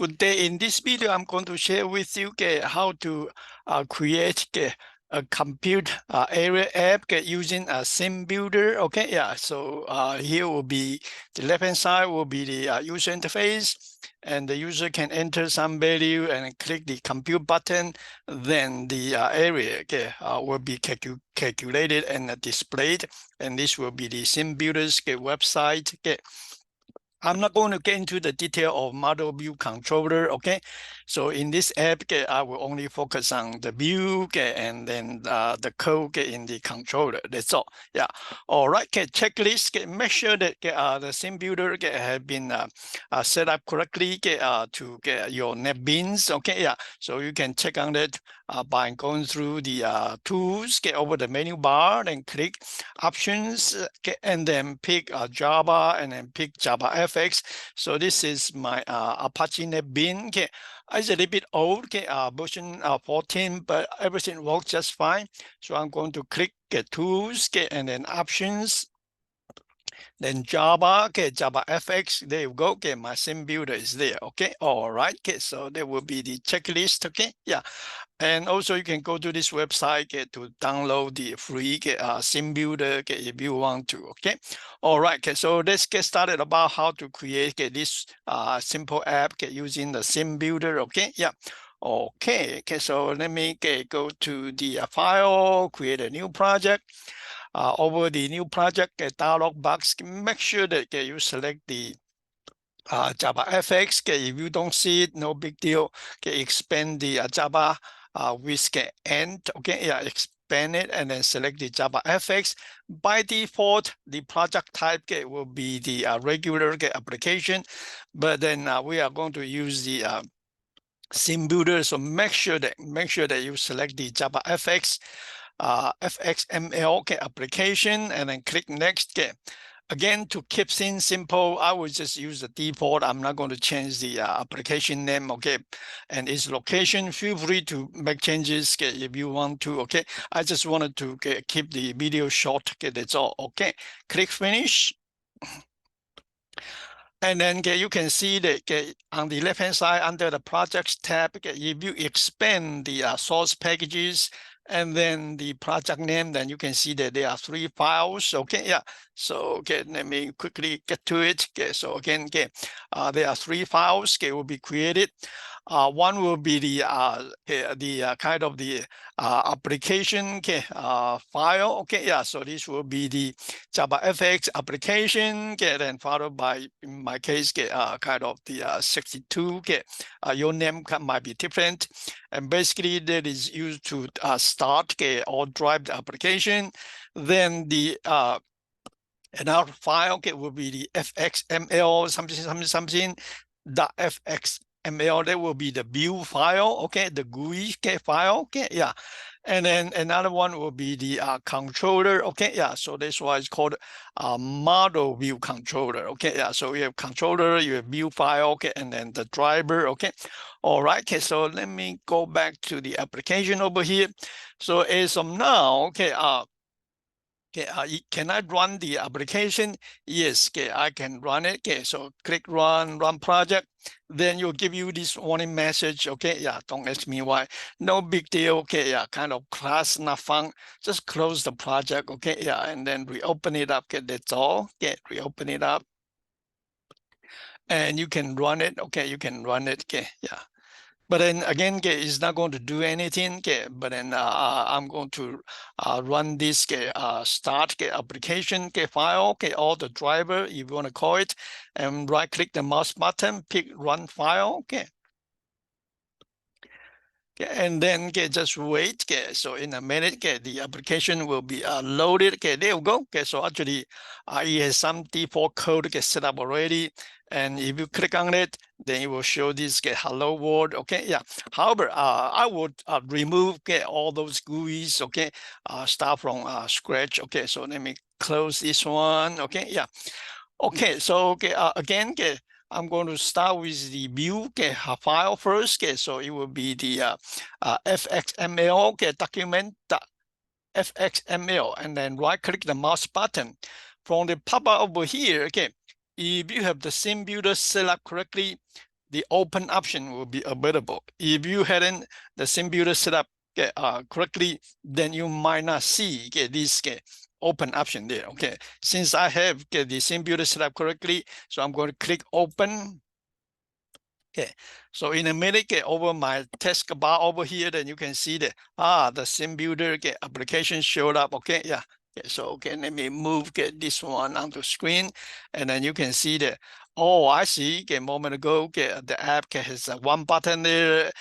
Good day. In this video, I'm going to share with you how to create a compute area app using a sim builder. Okay, yeah. So here will be the left-hand side will be the user interface, and the user can enter some value and click the compute button. Then the area will be calculated and displayed, and this will be the sim builder's website. I'm not going to get into the detail of model view controller, okay? So in this app, I will only focus on the view and then the code in the controller. That's all. Yeah. All right. Checklist. Make sure that the sim builder has been set up correctly to get your NetBeans. Okay. Yeah. So you can check on that by going through the tools. Get over the menu bar and click options, and then pick Java and then pick Java FX. So this is my Apache NetBeans. Okay. It's a little bit old, version 14, but everything works just fine. So I'm going to click tools, and then options, then Java, Java FX. There you go. My sim builder is there. Okay, all right. So there will be the checklist. Okay, yeah. And also you can go to this website to download the free sim builder if you want to. Okay, all right. So let's get started about how to create this simple app using the sim builder. Okay, yeah. Okay, so let me go to the file, create a new project. Over the new project dialog box, make sure that you select the Java FX. If you don't see it, no big deal. Expand the Java with end. Okay, yeah, expand it and then select the Java FX. By default, the project type will be the regular application, but then we are going to use the sim builder. So make sure that you select the Java FX. FXML application, and then click next. Again, to keep things simple, I will just use the default. I'm not going to change the application name, okay, and its location. Feel free to make changes if you want to, okay. I just wanted to keep the video short, that's all, okay. Click finish. And then you can see that on the left-hand side under the projects tab, if you expand the source packages and then the project name, then you can see that there are 3 files. Okay, yeah. So let me quickly get to it. So again, there are 3 files will be created. One will be the kind of the application file. Okay, yeah. So this will be the Java FX application, then followed by, in my case, kind of the 62. Your name might be different, and basically that is used to start or drive the application. Then the another file will be the fxml something .fxml. That will be the view file, okay, the GUI file, okay, yeah. And then another one will be the controller, okay, yeah. So that's why it's called model view controller, okay, yeah. So you have controller, you have view file, okay, and then the driver, okay. All right, so let me go back to the application over here. So as of now, okay, can I run the application? Yes, I can run it. So click run project. Then you'll give you this warning message. Okay, yeah, don't ask me why. No big deal. Okay, yeah, kind of class not found. Just close the project. Okay, yeah, and then reopen it up. That's all. Reopen it up. And you can run it. Okay, you can run it. Yeah. But then again, it's not going to do anything. But then I'm going to run this start application file, or the driver, if you want to call it, and right-click the mouse button, pick run file. Okay, and then just wait. So in a minute, the application will be loaded. There you go. So actually, it has some default code set up already. And if you click on it, then it will show this hello world. Okay, yeah. However, I would remove all those GUIs. Okay, start from scratch. Okay, so let me close this one. Okay, yeah. Okay, so again, I'm going to start with the view file first. So it will be the fxml document.fxml, and then right-click the mouse button. From the pop-up over here, if you have the sim builder set up correctly, the open option will be available. If you hadn't the sim builder set up correctly, then you might not see this open option there. Okay, since I have the sim builder set up correctly, so I'm going to click open. Okay, so in a minute, over my taskbar over here, then you can see that the sim builder application showed up. Okay, yeah. Okay, so let me move this one onto screen, and then you can see that. Oh, I see. A moment ago, the app has one button there.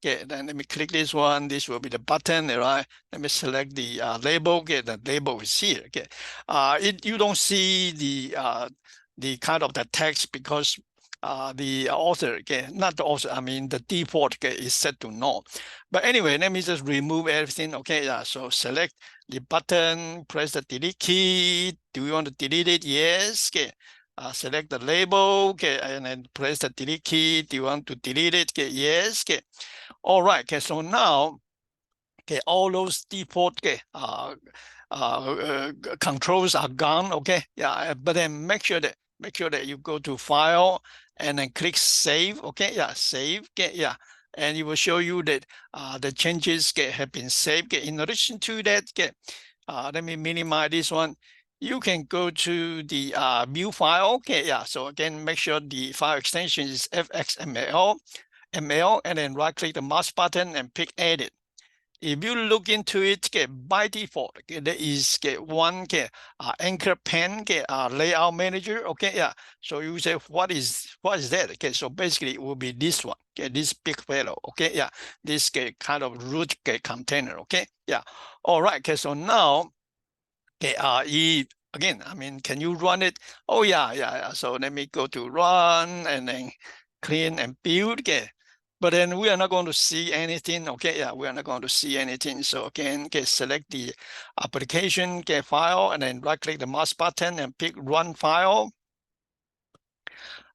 Okay, then let me click this one. This will be the button, right? Let me select the label. Okay, the label is here. Okay, you don't see the kind of the text because the author, okay, not the author, I mean the default is set to no. But anyway, let me just remove everything. Okay, yeah. So select the button, press the delete key. Do you want to delete it? Yes. Okay. Select the label. Okay, and then press the delete key. Do you want to delete it? Okay, yes. Okay. All right. Okay. So now, okay, all those default controls are gone. Okay, yeah, but then make sure that you go to File and then click Save. Okay, yeah, Save. Okay, yeah, and it will show you that the changes have been saved. Okay, in addition to that, okay, let me minimize this one. You can go to the view file. Okay, yeah. So again, make sure the file extension is fxml, and then right click the mouse button and pick Edit. If you look into it, by default, there is one anchor pen layout manager. Okay, yeah. So you say, what is that? Okay, so basically it will be this one. Okay, this big fellow. Okay, yeah. This kind of root container. Okay, yeah. All right. Okay, so now, again, I mean, can you run it? Oh yeah, yeah. So let me go to run and then clean and build. Okay. But then we are not going to see anything. Okay, yeah, we are not going to see anything. So again, select the application file and then right click the mouse button and pick run file.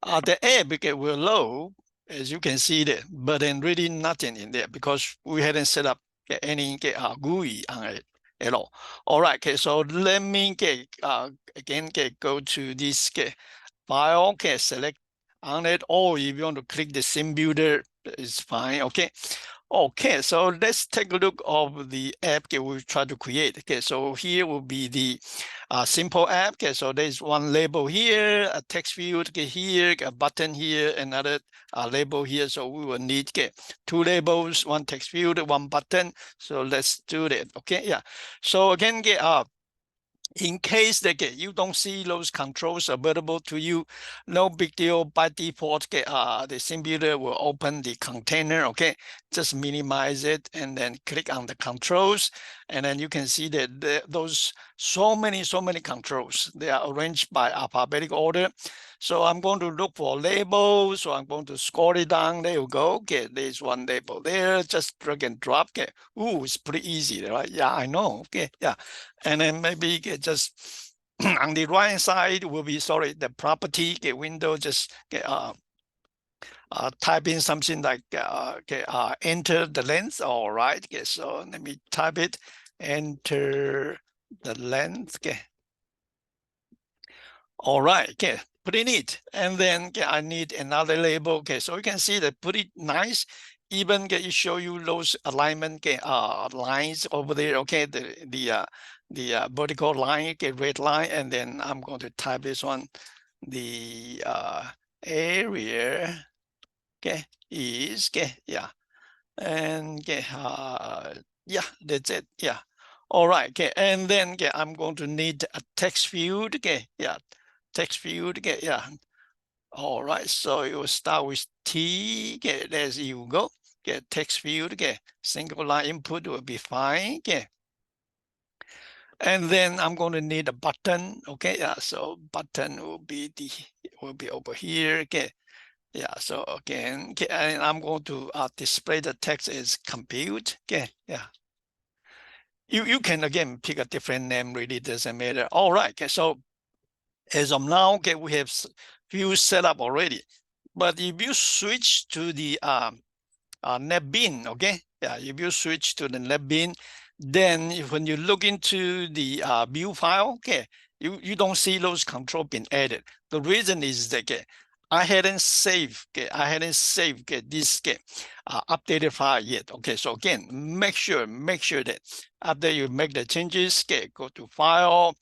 The app will load, as you can see there, but then really nothing in there because we hadn't set up any GUI on it at all. All right, okay, so let me again go to this file, okay, select on it, or if you want to click the sim builder, it's fine. Okay. Okay, so let's take a look of the app we try to create. Okay, so here will be the simple app. Okay, so there's one label here, a text field here, a button here, another label here. So we will need two labels, one text field, one button. So let's do that. Okay, yeah. So again, in case that you don't see those controls available to you, no big deal. By default, the sim builder will open the container. Okay, just minimize it and then click on the controls, and then you can see that those so many controls. They are arranged by alphabetic order. So I'm going to look for labels. So I'm going to scroll it down. There you go. Okay, there's one label there. Just drag and drop. Okay, ooh, it's pretty easy, right? Yeah, I know. Okay, yeah. And then maybe just on the right hand side will be, sorry, the property window, just type in something like enter the length. All right. Okay, so let me type it, enter the length. Okay. All right. Okay, pretty neat. And then I need another label. Okay, so you can see that pretty nice. Even it show you those alignment lines over there. Okay, the vertical line, red line, and then I'm going to type this one. The area, is yeah, and yeah, that's it. Yeah. All right. Okay, and then I'm going to need a text field. Okay, yeah, text field. Okay, yeah. All right. So you will start with T. Okay, there you go. Get text field. Okay, single line input will be fine. Okay. And then I'm going to need a button. Okay, yeah. So button will be over here. Okay, yeah. So again, okay, and I'm going to display the text as compute. Okay, yeah. You can again pick a different name. Really doesn't matter. All right. Okay, so as of now, okay, we have few set up already. But if you switch to the NetBeans, okay, yeah, if you switch to the NetBeans, then when you look into the view file, okay, you don't see those control being added. The reason is that I hadn't saved, okay, I hadn't saved, okay, this, okay, updated file yet. Okay, so again, make sure that after you make the changes, okay, go to File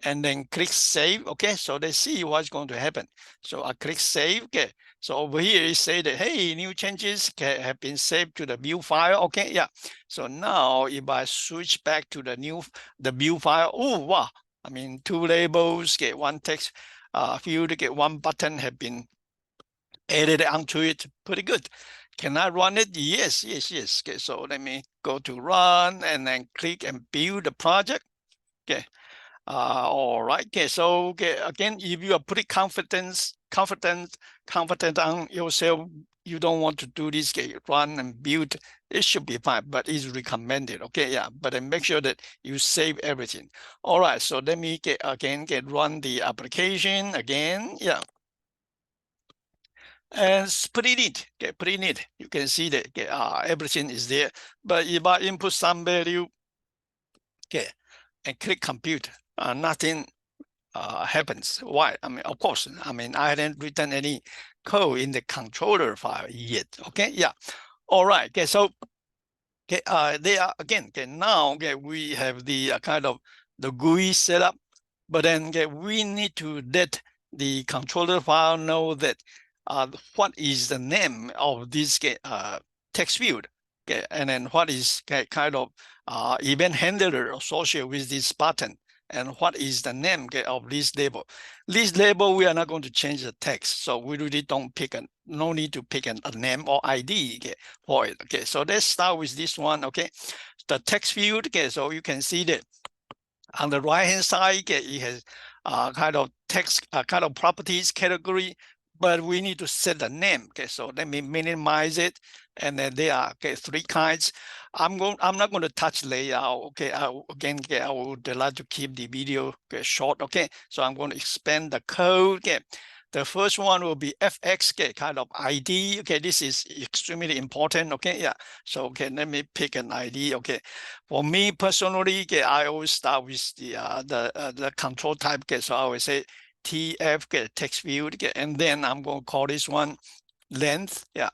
and then click Save. Okay, so let's see what's going to happen. So I click Save. Okay, so over here it say that, hey, new changes have been saved to the view file. Okay, yeah. So now if I switch back to the view file, oh wow, I mean, two labels, okay, one text field, okay, one button have been added onto it. Pretty good. Can I run it? Yes. Okay, so let me go to run and then click and build the project. Okay. All right. Okay. So okay, again, if you are pretty confident on yourself, you don't want to do this, okay, run and build, it should be fine, but it's recommended. Okay, yeah. But then make sure that you save everything. All right. So let me run the application again. Yeah. And it's pretty neat. Okay, pretty neat. You can see that, okay, everything is there. But if I input some value, okay, and click compute, nothing happens. Why? I mean, of course, I mean, I hadn't written any code in the controller file yet. Okay, yeah. All right. Okay, so okay, they are again. Okay, now okay, we have the kind of the GUI setup, but then okay, we need to let the controller file know that what is the name of this text field, okay, and then what is kind of event handler associated with this button, and what is the name, okay, of this label. This label, we are not going to change the text, so we really don't pick no need to pick a name or ID, okay, for it. Okay, so let's start with this one. Okay, the text field. Okay, so you can see that on the right hand side, okay, it has kind of text, kind of properties category, but we need to set the name. Okay, so let me minimize it, and then there are, okay, three kinds. I'm not going to touch layout. Okay, okay, I would like to keep the video, okay, short. Okay, so I'm going to expand the code. Okay, the first one will be FX, okay, kind of ID. Okay, this is extremely important. Okay, yeah. So okay, let me pick an ID. Okay, for me personally, okay, I always start with the control type. Okay, so I will say TF, get text field, okay, and then I'm going to call this one length. Yeah,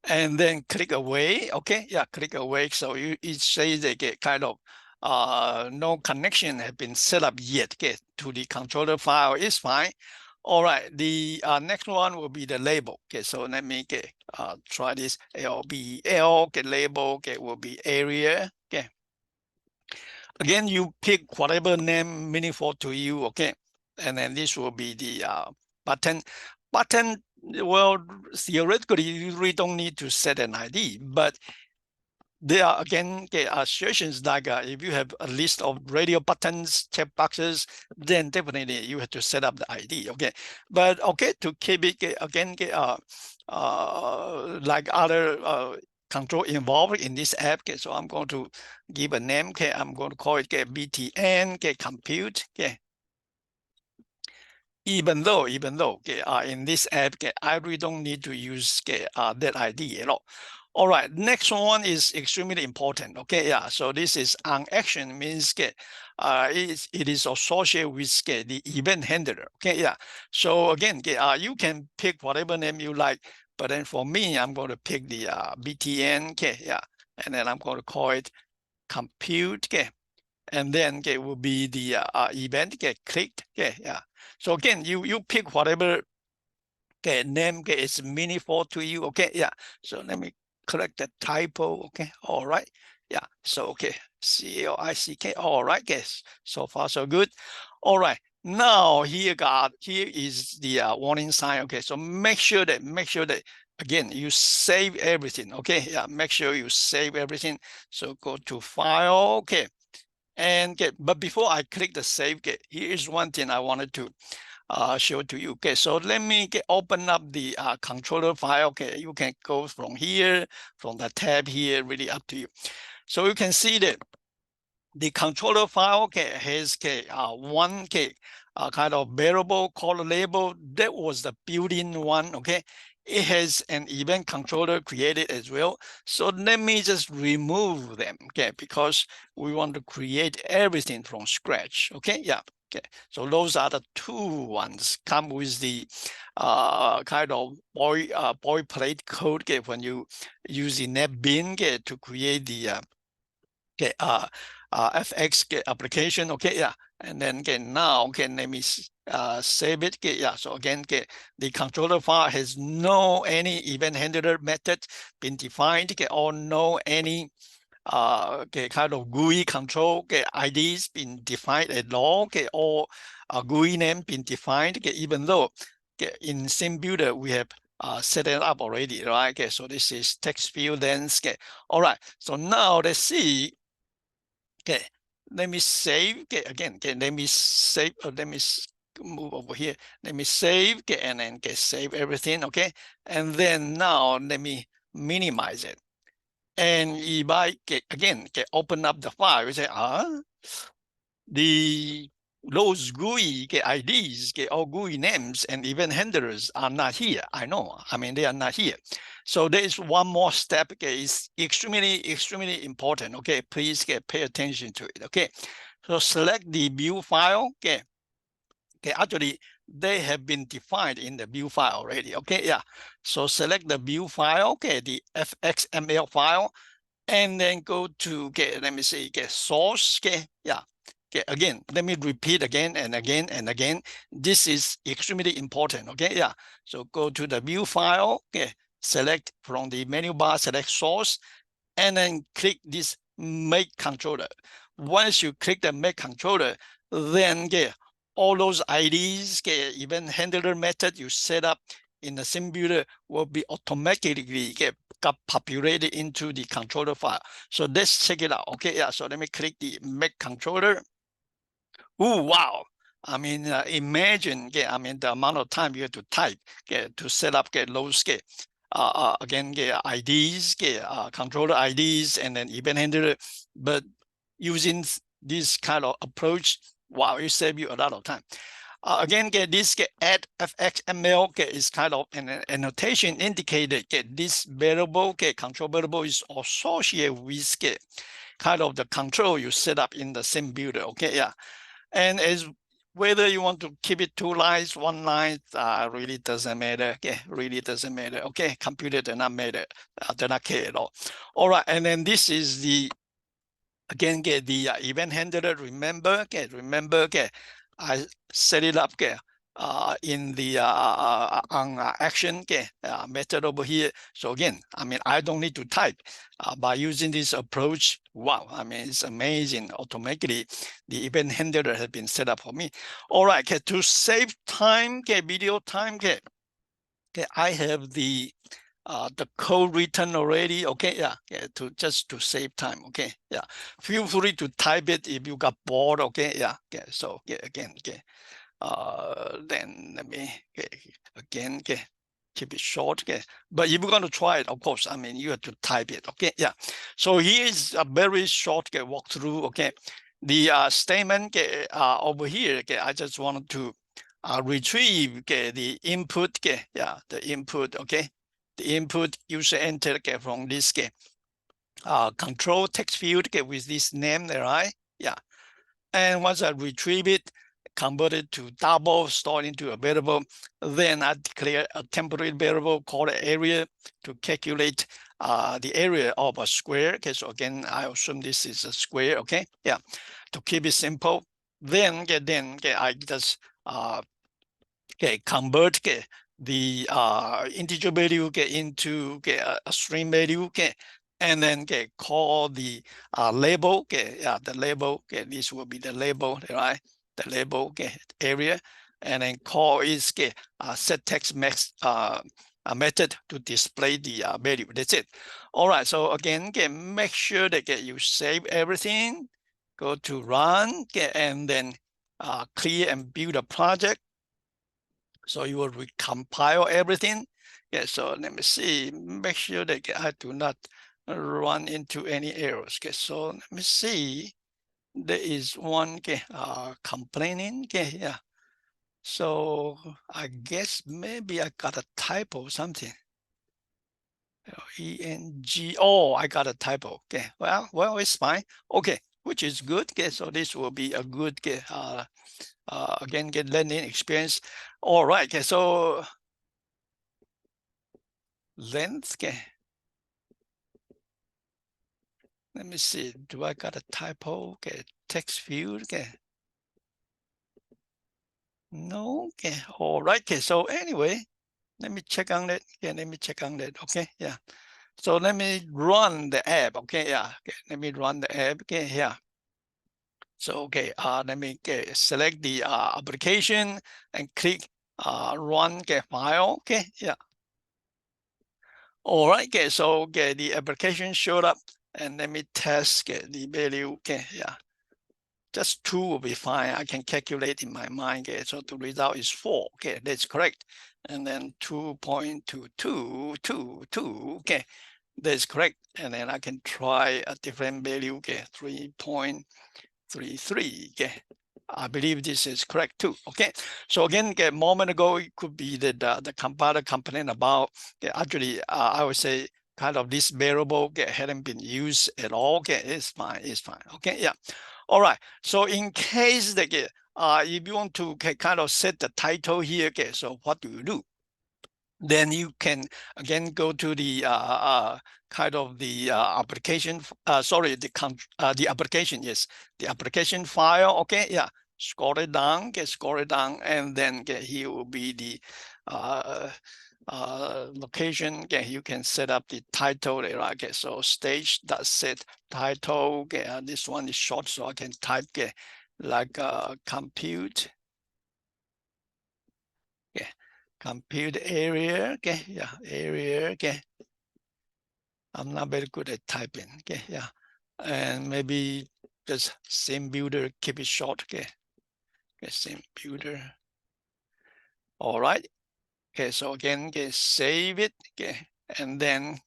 and then click away. Okay, yeah, click away. So it says that get kind of no connection has been set up yet, okay, to the controller file. Is fine. All right, the next one will be the label. Okay, so let me try this LBL. Okay, label, okay, will be area. Okay, again, you pick whatever name meaningful to you. Okay, and then this will be the button. Button, well, theoretically, you really don't need to set an ID, but there are again situations like if you have a list of radio buttons, check boxes, then definitely you have to set up the ID. Okay, but okay, to keep it again like other control involved in this app. Okay, so I'm going to give a name. Okay, I'm going to call it BTN. Okay, compute. Okay, even though okay, in this app, okay, I really don't need to use that ID at all. All right, next one is extremely important. Okay, yeah, so this is on action, means it is associated with the event handler. Okay, yeah, so again, you can pick whatever name you like, but then for me, I'm going to pick the BTN. Okay, yeah, and then I'm going to call it compute. Okay, and then okay, will be the event get clicked. Okay, yeah. So again, you pick whatever name is meaningful to you. Okay, yeah. So let me correct the typo. Okay, all right. Yeah. So okay, CLICK. All right, guys. So far so good. All right. Now here is the warning sign. Okay, so make sure that again you save everything. Okay, yeah. Make sure you save everything. So go to File. Okay. And but before I click the save, here is one thing I wanted to show to you. Okay, so let me open up the controller file. Okay, you can go from here, from the tab here, really up to you. So you can see that the controller file has one kind of variable called label. That was the built-in one. Okay, it has an event controller created as well. So let me just remove them. Okay, because we want to create everything from scratch. Okay, yeah. Okay, so those are the two ones come with the kind of boilerplate code. Okay, when you use the NetBeans to create the okay, FX application. Okay, yeah, and then now let me save it. Okay, yeah, so again the controller file has no any event handler method been defined. Okay, or no any kind of GUI control IDs been defined at all. Okay, or GUI name been defined. Okay, even though in SimBuilder we have set it up already, right? Okay, so this is text field length. Okay, all right. So now let's see. Okay, let me save. Okay, again, okay, let me save. Let me move over here. Let me save. Okay, and then save everything. Okay, and then now let me minimize it. And if I again open up the file, we say, the those GUI IDs, or GUI names and event handlers are not here. I know. I mean, they are not here. So there is one more step. Okay, it's extremely important. Okay, please pay attention to it. Okay, so select the view file. Okay, actually they have been defined in the view file already. Okay, yeah. So select the view file. Okay, the fxml file. And then go to let me see, source. Yeah. Again, let me repeat again and again and again. This is extremely important. Okay, yeah. So go to the view file. Select from the menu bar, select source, and then click this make controller. Once you click the make controller, then all those IDs, event handler method you set up in the SimBuilder will be automatically got populated into the controller file. So let's check it out. Okay, yeah. So let me click the make controller. Oh, wow. I mean, imagine, I mean, the amount of time you have to type to set up those again IDs, controller IDs, and then event handler. But using this kind of approach, wow, it saves you a lot of time. Again, this add fxml is kind of an annotation indicated this variable, control variable is associated with kind of the control you set up in the SimBuilder. Okay, yeah. And as whether you want to keep it 2 lines, 1 line, really doesn't matter. Okay, really doesn't matter. Okay, computer does not matter. Does not care at all. All right, and then this is the again the event handler. Remember, I set it up in the on action method over here. So again, I mean, I don't need to type by using this approach. Wow, I mean, it's amazing. Automatically, the event handler has been set up for me. All right, to save time, video time, I have the code written already. Okay, yeah, to just to save time. Okay, yeah, feel free to type it if you got bored. Okay, yeah, so again, then let me again keep it short. But if you're going to try it, of course, I mean, you have to type it. Okay, yeah. So here's a very short walkthrough. Okay, the statement over here. I just wanted to retrieve the input. Yeah, the input. Okay, the input user enter from this control text field with this name there, right? Yeah. And once I retrieve it, convert it to double, store it into a variable, then I declare a temporary variable called area to calculate the area of a square. Okay, so again, I assume this is a square. Okay, yeah. To keep it simple, then I just convert the integer value into a string value, and then call the label. Yeah, the label. This will be the label, right? The label area, and then call is set text max a method to display the value. That's it. All right. So again, make sure that you save everything. Go to run, and then clear and build a project. So you will recompile everything. Yeah, so let me see, make sure that I do not run into any errors. Okay, so let me see. There is one complaining. Okay, yeah. So I guess maybe I got a typo or something. ENG. Oh, I got a typo. Okay, well, it's fine. Okay, which is good. Okay, so this will be a good again, get learning experience. All right, okay, so length, okay. Let me see, do I got a typo? Okay, text field, okay. No, okay, all right, okay, so anyway, let me check on that. Yeah, let me check on that, okay, yeah. So let me run the app, okay, yeah, okay, let me run the app, okay, yeah. So, okay, let me select the application and click run file, okay, yeah. All right, okay, so the application showed up and let me test the value, okay, yeah. Just 2 will be fine. I can calculate in my mind, okay, so the result is 4, okay, that's correct. And then 2.2222, okay, that's correct. And then I can try a different value, okay, 3.33, okay. I believe this is correct too. Okay, so again, a moment ago, it could be that the compiler complained about actually, I would say kind of this variable hadn't been used at all. Okay, it's fine, it's fine. Okay, yeah. All right. So in case that if you want to kind of set the title here, okay, so what do you do? Then you can again go to the kind of the application. Sorry, the application. Yes, the application file. Okay, yeah. Scroll it down. Scroll it down, and then here will be the location. You can set up the title there. Okay, so stage.set title. This one is short, so I can type like compute. Okay, compute area. Okay, yeah, area. Okay, I'm not very good at typing. Okay, yeah, and maybe just same builder, keep it short. Okay, same builder. All right. Okay, so again, save it. Okay, and then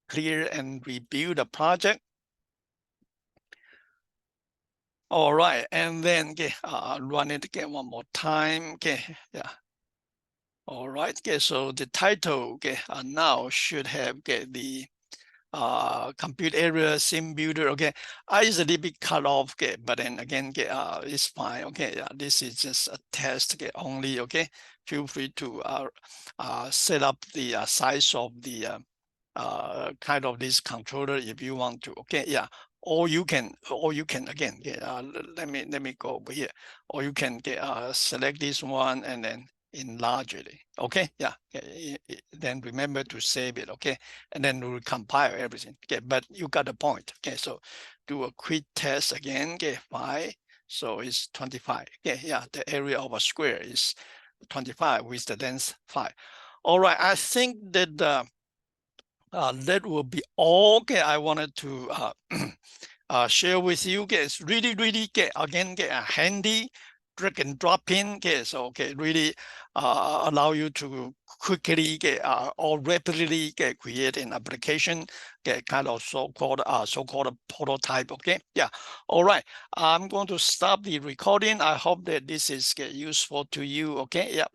clear and rebuild the project. All right, and then run it again one more time. Okay, yeah. All right, okay, so the title now should have the compute area sim builder. Okay, I usually be cut off. Okay, but then again, it's fine. Okay, yeah, this is just a test. Okay, only. Okay, feel free to set up the size of the kind of this controller if you want to. Okay, yeah. Or you can again let me go over here. Or you can select this one and then enlarge it. Okay, yeah. Then remember to save it. Okay, and then we'll compile everything. Okay, but you got the point. Okay, so do a quick test again. Okay, 5. So it's 25. Okay, yeah. The area of a square is 25 with the length 5. All right. I think that that will be all. Okay, I wanted to share with you. Okay, it's really again a handy drag and drop in. Okay, so really allow you to quickly or rapidly create an application. Kind of so-called prototype. Okay, yeah. All right, I'm going to stop the recording. I hope that this is useful to you. Okay, yeah.